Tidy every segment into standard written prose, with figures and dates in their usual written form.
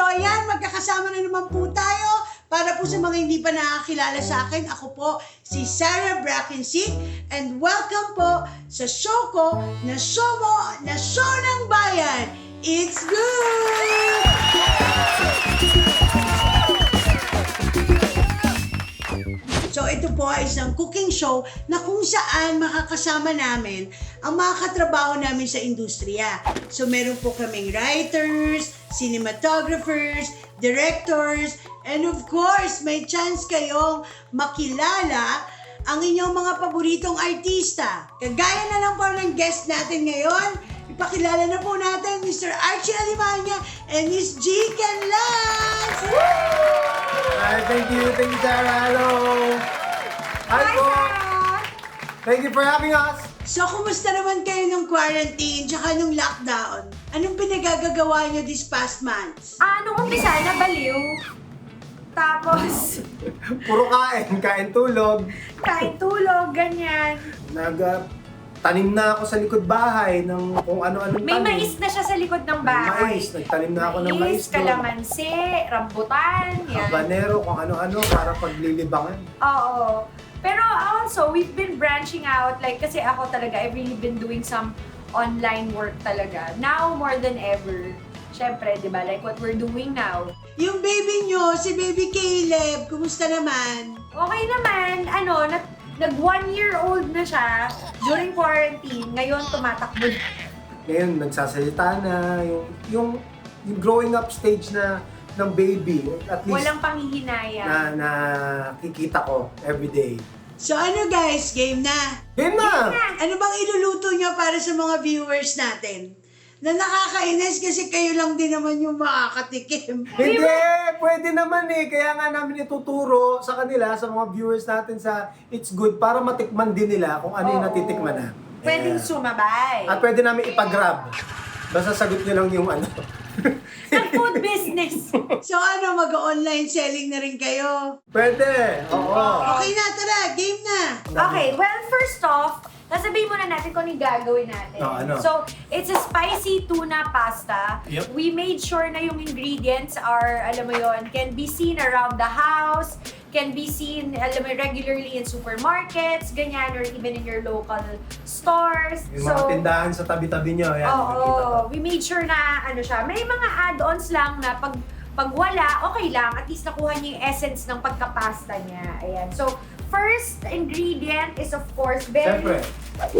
ayan, magkakasama na naman po tayo. Para po sa mga hindi pa nakakilala sa akin, ako po si Sarah Brackensick and welcome po sa show ko na show mo, na show ng bayan. It's good! So ito po ay isang cooking show na kung saan makakasama namin ang mga katrabaho namin sa industriya. So meron po kaming writers, cinematographers, directors, and of course, may chance kayong makilala ang inyong mga paboritong artista. Kagaya na lang po ng guest natin ngayon, ipakilala na po natin Mr. Archie Alimanya and Miss G. Canlas! Hi, thank you, Sarah. Hello. Hi po. Thank you for having us. So, kumusta naman kayo nung quarantine tsaka nung lockdown? Anong pinagagagawa nyo these past months? Nung umpisa, nabaliw. Tapos, Puro kain tulog. kain tulog, ganyan. Tanim na ako sa likod bahay ng kung ano-anong May tanim. mais na siya sa likod ng bahay. Mais, nagtanim na ako ng mais doon. kalamansi, rambutan, yan. Habanero, kung ano-ano para paglilibangan. Oo. Pero also, we've been branching out. Like, kasi ako talaga, I've really been doing some online work talaga. Now, more than ever. Siyempre, di ba? Like what we're doing now. Yung baby nyo, si baby Caleb, kumusta naman? Okay naman, nag 1-year-old na siya during quarantine. Ngayon, tumatakbo na. Ngayon, nagsasalita na, yung growing up stage na ng baby, at least Walang panghihinayang. na kikita ko everyday. So ano guys, game na? Game na! Ano bang iluluto nyo para sa mga viewers natin? Na nakakainis kasi kayo lang din naman yung makakatikim. Hindi! Pwede naman eh. Kaya nga namin ituturo sa kanila, sa mga viewers natin sa It's Good para matikman din nila kung ano yung Oo. natitikman na. Pwedeng Yeah. sumabay. At pwede namin ipag-grab. Basta sagot nyo lang yung ano. Sa food business. So ano, mag-online selling na rin kayo? Pwede! Oo. Okay na, tara, game na! Okay, well, first off, sasabihin muna natin kung ano yung gagawin natin. Ano? So, it's a spicy tuna pasta. Yep. We made sure na yung ingredients are, alam mo yon, can be seen around the house, can be seen, alam mo, regularly in supermarkets, ganyan, or even in your local stores. Yung mga tindahan sa tabi-tabi nyo. Yan, makikita ko. Oo, we made sure na, siya, may mga add-ons lang na pag wala, okay lang, at least nakuha niya yung essence ng pagkapasta niya. Ayan. So, first ingredient is of course Siyempre.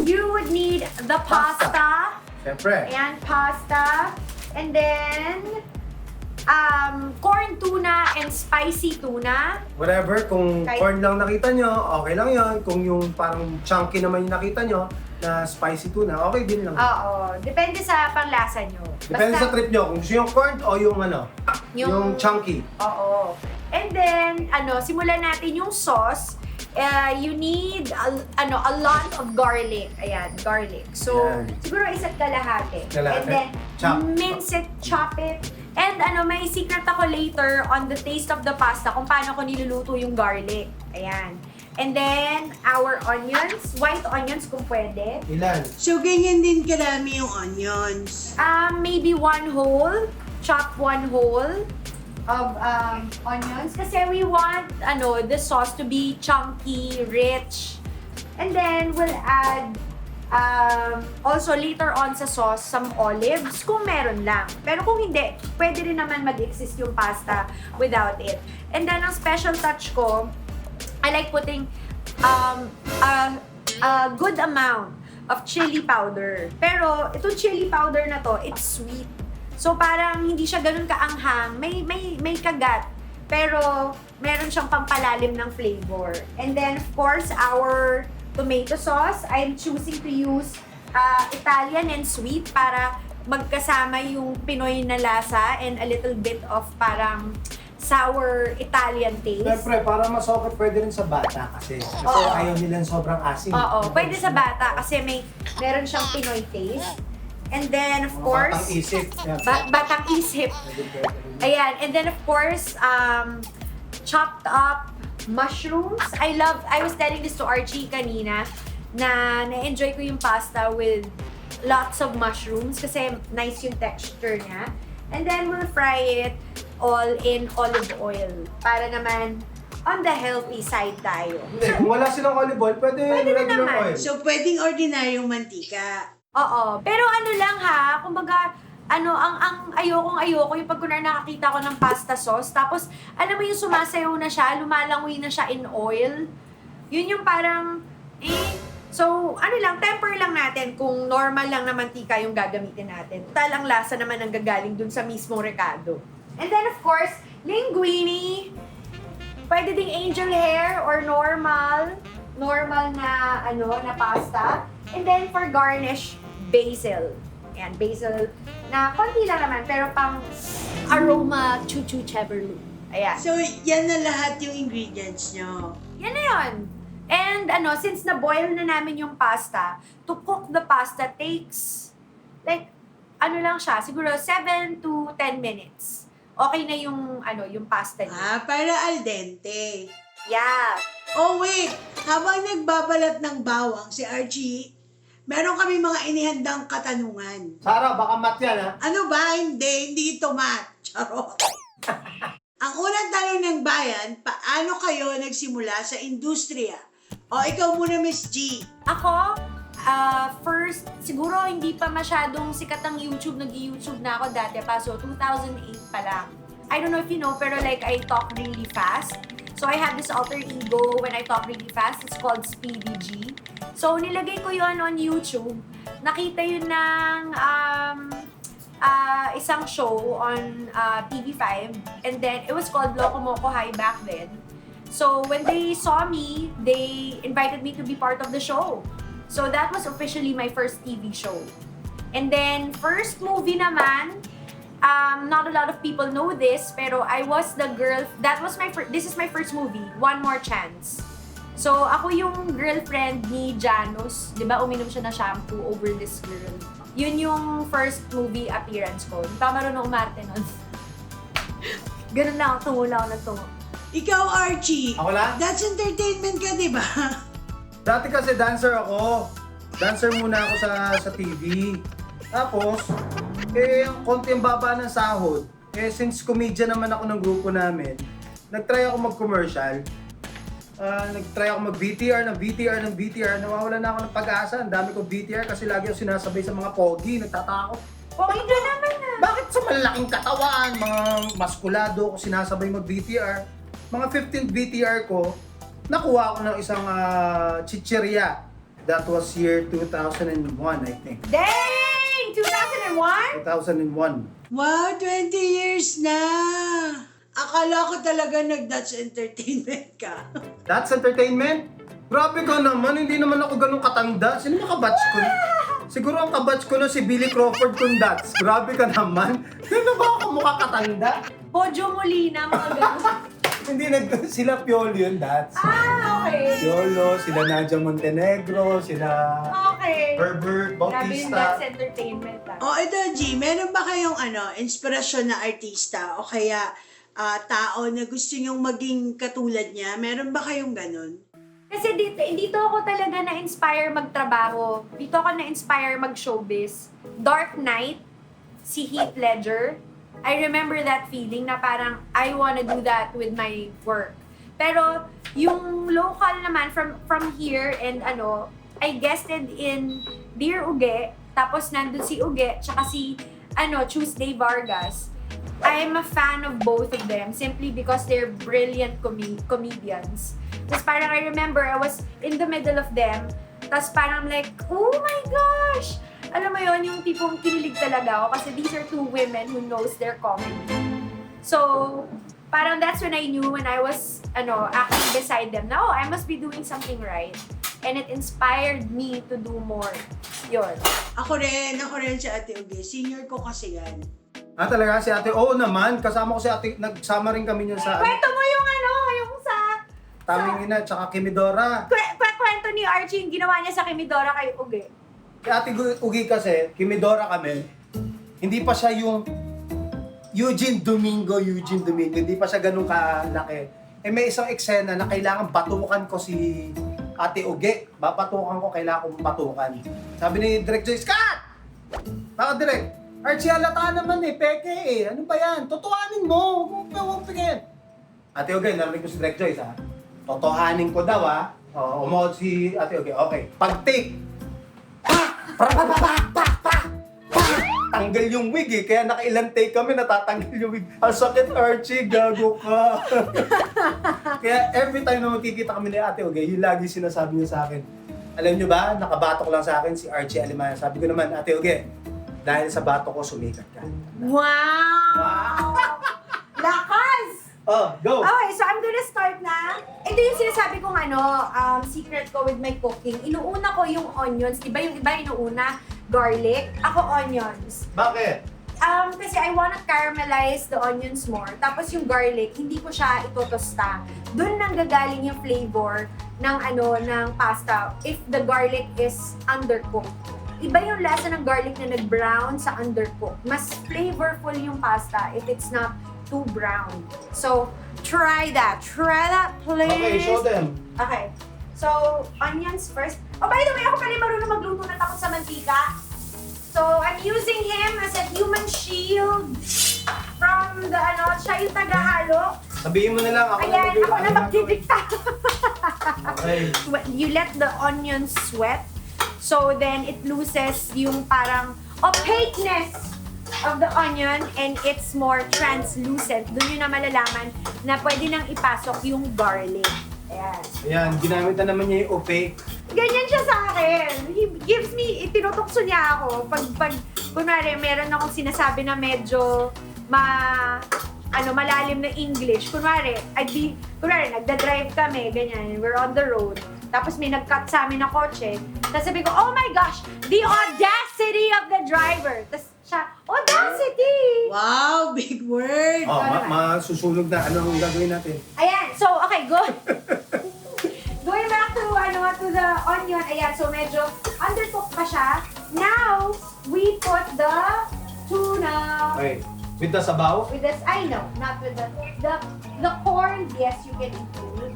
you would need the pasta. Siyempre. Ayan, pasta. And then, corn tuna and spicy tuna. Whatever, kung Kahit- corn lang nakita nyo, okay lang yon. Kung yung parang chunky naman yung nakita nyo, na spicy tuna, okay din lang. Oo, depende sa panlasa nyo. Depende sa trip nyo, kung gusto yung corn o yung yung chunky. Oo. And then, simulan natin yung sauce. You need a lot of garlic. Ayan, garlic. So, Ayan. siguro isa't kalahati. Kalahati. And then, Chop. mince it, chop it. And may secret ako later on the taste of the pasta kung paano ko niluluto yung garlic. Ayan. And then, our onions, white onions kung pwede. Ilan? So ganyan din karami yung onions. Maybe one whole, chop one whole of onions kasi we want the sauce to be chunky, rich. And then we'll add also later on sa sauce some olives kung meron lang. Pero kung hindi, pwede rin naman mag-exist yung pasta without it. And then ang special touch ko, I like putting a good amount of chili powder. Pero itong chili powder na to, it's sweet. So parang hindi siya ganun kaanghang, may kagat. Pero meron siyang pampalalim ng flavor. And then of course, our tomato sauce, I'm choosing to use Italian and sweet para magkasama yung Pinoy na lasa and a little bit of parang sour Italian taste. Siyempre, para masokot pwede rin sa bata kasi. Kasi Oo. ayaw nilang sobrang asim. Oo, pwede sa bata kasi meron siyang Pinoy taste. And then of course, Batang isip. Yan. batang isip. Ayan, and then of course, chopped up mushrooms. I was telling this to Archie kanina na na-enjoy ko yung pasta with lots of mushrooms kasi nice yung texture niya. And then we'll fry it all in olive oil. Para naman on the healthy side tayo. Hindi, kung wala silang olive oil, pwede Pwede na regular naman. oil. So, pwedeng ordinaryong mantika. Oo. Pero ano lang ha, kumbaga, ang ayoko yung pag kunwari nakakita ko ng pasta sauce, tapos, alam mo yung sumasayaw na siya, lumalangoy na siya in oil. Yun yung parang, so, temper lang natin kung normal lang na mantika yung gagamitin natin. Total, ang lasa naman ang gagaling dun sa mismong recado. And then, of course, linguine. Pwede ding angel hair or normal na, na pasta. And then, for garnish, basil. Ayan, basil na konti lang naman, pero pang aroma chuchu cheverlu. Ayan. So, yan na lahat yung ingredients nyo. Yan na yun. And since na-boil na namin yung pasta, to cook the pasta takes, lang siya, siguro 7 to 10 minutes. Okay na yung pasta niya. Para al dente. Yeah. Oh, wait. Habang nagbabalat ng bawang si Archie, meron kami mga inihandang katanungan. Sarah, baka mat yan, ha? Ano ba? Hindi ito mat. Charot. Ang unang tanong ng bayan, paano kayo nagsimula sa industriya? O, ikaw muna, Miss G. Ako, first, siguro hindi pa masyadong sikat ang YouTube. Nag-YouTube na ako dati pa. So, 2008 pa lang. I don't know if you know, pero I talk really fast. So, I have this alter ego when I talk really fast. It's called Speedy G. So, nilagay ko yon on YouTube. Nakita yun ng isang show on TV5. And then, it was called Loco Moco High back then. So, when they saw me, they invited me to be part of the show. So, that was officially my first TV show. And then, first movie naman, not a lot of people know this, pero I was the girl, this is my first movie, One More Chance. So, ako yung girlfriend ni Janus, di ba, uminom siya ng shampoo over this girl. Yun yung first movie appearance ko. Hindi pa marunong umarte nun. Ganun lang, tungo lang ako ng tungo. Ikaw, Archie. Ako lang? That's entertainment ka, di ba? Dati kasi dancer ako. Dancer muna ako sa TV. Tapos, ang konti ang baba ng sahod. Since comedian naman ako ng grupo namin, nag-try ako mag-commercial. Nag-try ako mag-BTR, ng BTR. Nawawalan na ako ng pag-asa. Ang dami ko BTR kasi lagi ako sinasabay sa mga pogi. Nagtatakot. Okay ka naman na. Bakit sa malaking katawan, mga maskulado ko sinasabay mag-BTR? Mga 15th BTR ko, nakuha ko ng isang chicheria. That was year 2001, I think. Dang! 2001? 2001. Wow, 20 years na. Akala ko talaga nag-Dutch entertainment ka. That's entertainment? Grabe ka naman, hindi naman ako ganun katanda. Sino yung kabatch ko? Siguro ang kabatch ko na si Billy Crawford kung Dutch. Grabe ka naman. Hindi na ba ako mukha katanda? Pojo Molina, mga ganun. Hindi sila Piolo yun, Dutch. Okay. Piolo, sila Nadia Montenegro, sila Okay. Herbert Grabe yung Bautista. That's entertainment O, ito, G, meron ba kayong inspirasyon na artista o kaya tao na gusto nyong maging katulad niya? Meron ba kayong ganun? Kasi dito ako talaga na-inspire magtrabaho. Dito ako na-inspire mag-showbiz. Dark Knight, si Heath Ledger. I remember that feeling na parang I wanna do that with my work. Pero yung local naman from here and I guested in Dear Uge, tapos nandun si Uge, tsaka si Tuesday Vargas. I'm a fan of both of them simply because they're brilliant comedians. Tapos parang I remember I was in the middle of them, tapos parang like, oh my gosh! Alam mo yon yung tipong kinilig talaga ako kasi these are two women who knows their comedy. So, parang that's when I knew when I was acting beside them, na I must be doing something right. And it inspired me to do more. Yun. Ako rin si Ate Uge. Senior ko kasi yan. Talaga si ate? Oo naman, kasama ko si ate, nagsama rin kami niyan sa Kwento mo yung yung sa... Taming Ina, tsaka Kimidora. Kwento ni Archie yung ginawa niya sa Kimidora kay Uge. Kay Ate Ugi kasi, Kimidora kami, hindi pa siya yung Eugene Domingo, hindi pa siya ganun kalaki. May isang eksena na kailangan batukan ko si Ate Ugi. Babatukan ko, kailangan kong batukan. Sabi ni Direk Joyce, cut! Baka Direk, Archie, halata naman eh, peke eh. Ano ba yan? Totohanin mo. Huwag peke. Ate Ogay, narinig ko si Direk Joyce ha. Totohanin ko daw ha. Umawad si Ate Ogay. Okay. Pag-take. Tanggal yung wig eh. Kaya nakailang take kami, natatanggal yung wig. Ang sakit, Archie. Gago ka. Kaya every time na magkikita kami ni Ate Ogay, yung lagi sinasabi niya sa akin. Alam niyo ba, nakabatok lang sa akin si Archie Alimaya. Sabi ko naman, Ate Ogay, dahil sa batok ko, sumikat ka. Wow! Lakas! Oh, go! Okay, so I'm gonna start na. Ito yung sinasabi kong secret ko with my cooking. Inuuna ko yung onions. Diba yung iba inuuna? Garlic. Ako onions. Bakit? Kasi I wanna caramelize the onions more. Tapos yung garlic, hindi ko siya itotosta. Doon nang gagaling yung flavor ng pasta if the garlic is undercooked. Iba yung lasa ng garlic na nag-brown sa undercooked. Mas flavorful yung pasta if it's not too brown. So, try that. Try that, please. Okay, show them. Okay. So, onions first. Oh, by the way, ako pala marunong magluto na takot sa mantika. So, I'm using him as a human shield from the, siya yung tagahalo. Sabihin mo na lang, ako Ayan, ako na magdidikta. Okay. You let the onions sweat. So, then it loses yung parang opaqueness of the onion and it's more translucent. Doon yun na malalaman na pwede nang ipasok yung garlic. Ayan. Ayan, ginamit na naman niya yung opaque. Ganyan siya sa akin. He gives me, tinutokso niya ako. Pag kunwari, meron akong sinasabi na medyo malalim na English. Kunwari, nagda-drive kami, ganyan, we're on the road. Tapos may nag-cut sa amin na kotse. Tapos sabi ko, oh my gosh, the audacity of the driver. Tapos siya, audacity! Wow, big word! Oh, masusunog na. Ano ang gagawin natin? Ayan, so, okay, good. Going back to the onion, ayan, so medyo undercooked pa siya. Now, we put the tuna. Okay. With the sabaw? With this, I know, not with the corn, yes, you can include.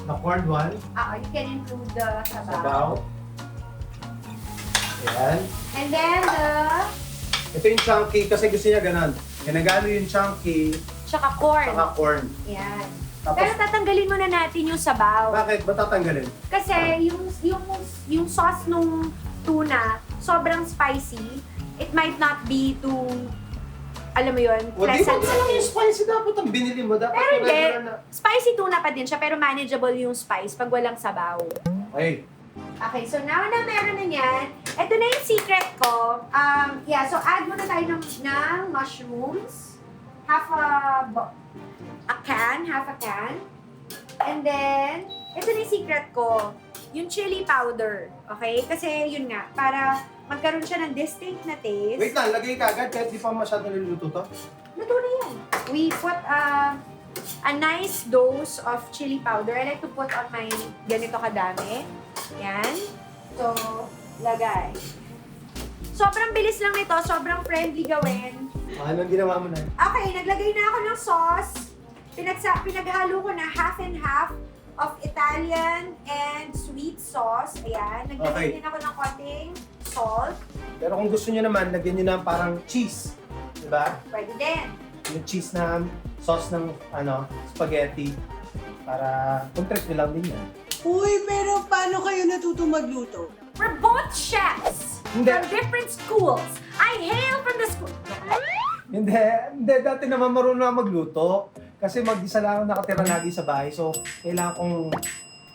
The corned one? You can include the sabaw. Sabaw. Ayan. And then Ito yung chunky kasi gusto niya ganun. Ginagano yung chunky, tsaka corn. saka corn. Ayan. Tapos- Pero tatanggalin muna natin yung sabaw. Bakit? Ba't tatanggalin? Kasi yung sauce nung tuna, sobrang spicy. It might not be too, alam mo yun, O di ba pleasant. lang yung spicy dapat ang binili mo? Dapat Pero hindi, regular na. spicy tuna pa din siya, pero manageable yung spice pag walang sabaw. Okay. Okay, so now na meron na yan, ito na yung secret ko. So add muna tayo ng mushrooms. Half a can. And then, ito na yung secret ko. Yung chili powder. Okay? Kasi yun nga, para magkaroon siya ng distinct na taste. Wait lang, lagay ka agad kahit di pa masyado niluluto to. Luto na yan. We put a nice dose of chili powder. I like to put on my ganito kadami. Yan. So, lagay. Sobrang bilis lang nito. Sobrang friendly gawin. Anong ginawa mo na? Okay, naglagay na ako ng sauce. Pinaghalo ko na half and half of Italian and sweet sauce. Ayan. Naglagay Okay. din ako ng konting salt. Pero kung gusto niyo naman, lagyan niyo na parang cheese. Diba? Pwede din. Yung cheese na sauce ng spaghetti. Para contrast nyo lang din yan. Uy, pero paano kayo natuto magluto? We're both chefs Hindi. from different schools. I hail from the school. Hindi, dati naman marunong na magluto. Kasi mag-isa lang ako nakatira lagi sa bahay. So, kailangan kong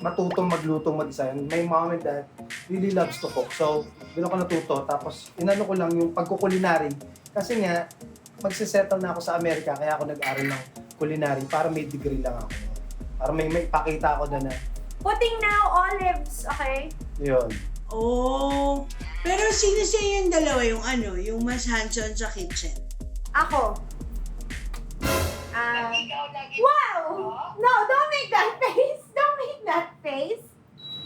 matutong maglutong mag-isa. My mom and dad really loves to cook. So, doon ako natuto. Tapos, inano ko lang yung pagkukulinary. Kasi nga, magsisettle na ako sa Amerika. Kaya ako nag-aral ng culinary para may degree lang ako. Para may ipakita ako na Putting now olives, okay? yun. Oh, pero sino sa yung dalawa yung mas hands-on sa kitchen? Ako. Wow! No, don't make that face! Don't make that face!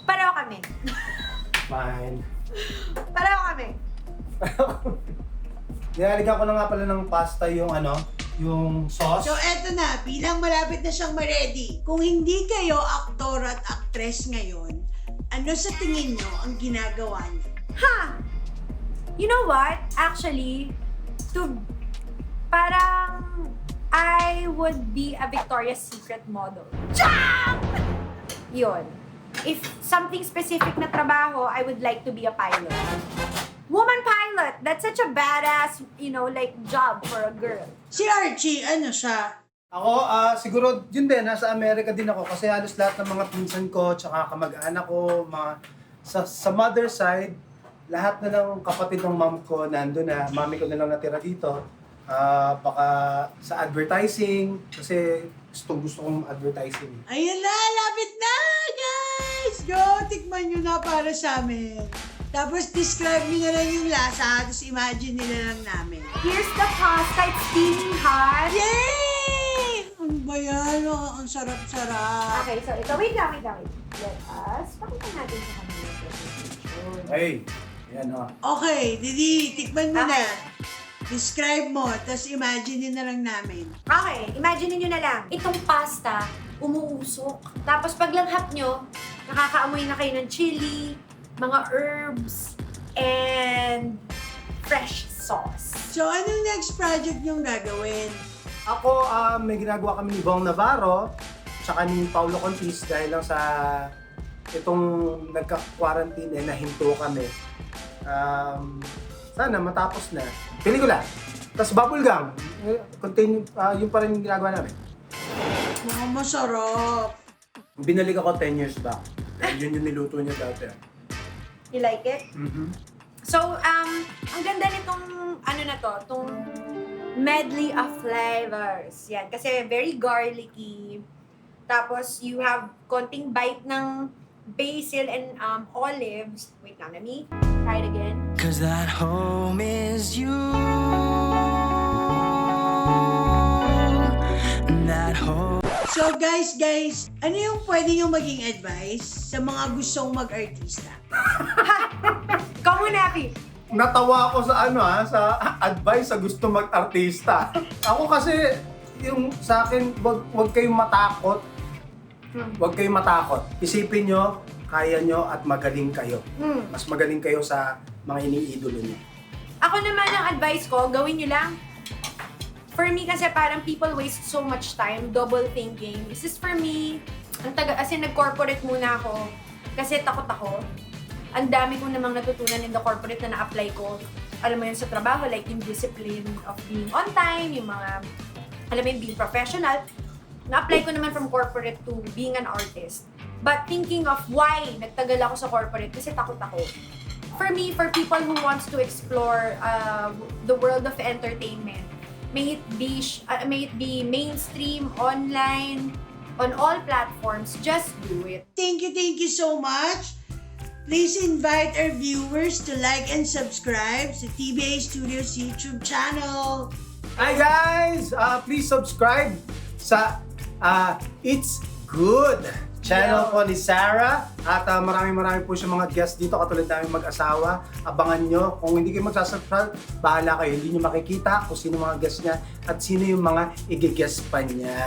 Pareho kami. Fine. Pareho kami. Nilalagyan ko na nga pala ng pasta yung yung sauce. So eto na, bilang malapit na siyang ma-ready. Kung hindi kayo aktor at aktres ngayon, ano sa tingin nyo ang ginagawa niyo? Ha! You know what? Actually, parang I would be a Victoria's Secret model. Cham! Yun. If something specific na trabaho, I would like to be a pilot. Woman pilot! That's such a badass, like job for a girl. Si Archie, ano siya? Ako, siguro yun din, nasa Amerika din ako kasi halos lahat ng mga pinsan ko, tsaka kamag-anak ko, sa mother side, lahat na ng kapatid ng mom ko nandun na, mami ko na lang natira dito. Baka sa advertising, kasi gusto kong advertising. Ayun na, lapit na, guys! Go, tikman nyo na para sa amin. Tapos describe nyo na lang yung lasa, tapos imagine nila lang namin. Here's the pasta. It's steaming hot. Yay! Ano ba yan? Oh, ang sarap-sarap. Okay, so ito. Wait lang. Let us, pakita natin sa kanila yung presentation. Hey, yan o. Okay, Didi, tikman mo na. Okay. Describe mo, tapos imagine na lang namin. Okay, imagine nyo na lang. Itong pasta, umuusok. Tapos paglanghap nyo, nakakaamoy na kayo ng chili, mga herbs, and fresh sauce. So, anong next project nyong gagawin? Ako, may ginagawa kami ni Bong Navarro, tsaka ni Paulo Contis dahil lang sa itong nagka-quarantine nahinto kami. Sana matapos na. Pelikula. Tapos bubblegum. Continue, yun pa rin yung ginagawa namin. Mga masarap. Binalik ako 10 years back. Yun yung niluto niya dati. You like it? Mm-hmm. So, ang ganda nitong, itong medley of flavors. Yan, kasi very garlicky. Tapos, you have konting bite ng basil and olives. Wait lang, let me try it again. 'Cause that home is you. And that home. So guys, ano yung pwede nyo maging advice sa mga gustong mag-artista? Ikaw muna, Pi. Natawa ako sa sa advice sa gusto mag-artista. Ako kasi, yung sa akin, wag kayong matakot. Wag kayong matakot. Isipin nyo, kaya nyo at magaling kayo. Mas magaling kayo sa mga iniidolo nyo. Ako naman, ang advice ko, gawin nyo lang. For me kasi parang people waste so much time double thinking. Is this for me? As in, nag-corporate muna ako kasi takot ako. Ang dami ko namang natutunan in the corporate na na-apply ko. Alam mo yun sa trabaho, like yung discipline of being on time, yung mga, alam mo yun, being professional. Na-apply ko naman from corporate to being an artist. But thinking of why nagtagal ako sa corporate, kasi takot ako. For me, for people who wants to explore the world of entertainment, may it be mainstream, online, on all platforms, just do it. Thank you so much. Please invite our viewers to like and subscribe sa TBA Studios YouTube channel. Hi guys! Please subscribe sa It's Good channel po ni Sarah. At marami po siya mga guests dito, katulad namin mag-asawa. Abangan nyo. Kung hindi kayo magsasubscribe, bahala kayo. Hindi nyo makikita kung sino mga guests niya at sino yung mga i-guest pa niya.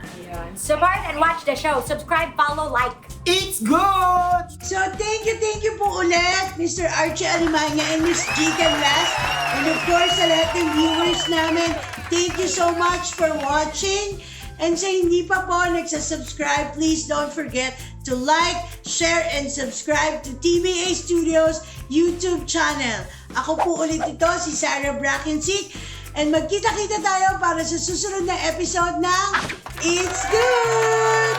Ayan. Support and watch the show. Subscribe, follow, like. It's good! So, thank you po ulit, Mr. Archie Alimanya and Miss G. Canlas. And of course, sa lahat ng viewers namin, thank you so much for watching. And sa hindi pa po nagsasubscribe, please don't forget to like, share, and subscribe to TBA Studios YouTube channel. Ako po ulit ito, si Sarah Brackensick. And magkita-kita tayo para sa susunod na episode ng It's Good!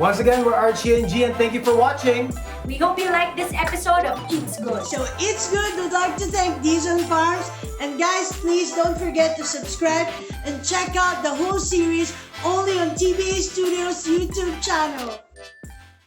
Once again, we're Archie and G, and thank you for watching. We hope you like this episode of Eats Good. So it's good. We'd like to thank Dizon Farms. And guys, please don't forget to subscribe and check out the whole series only on TBA Studios YouTube channel.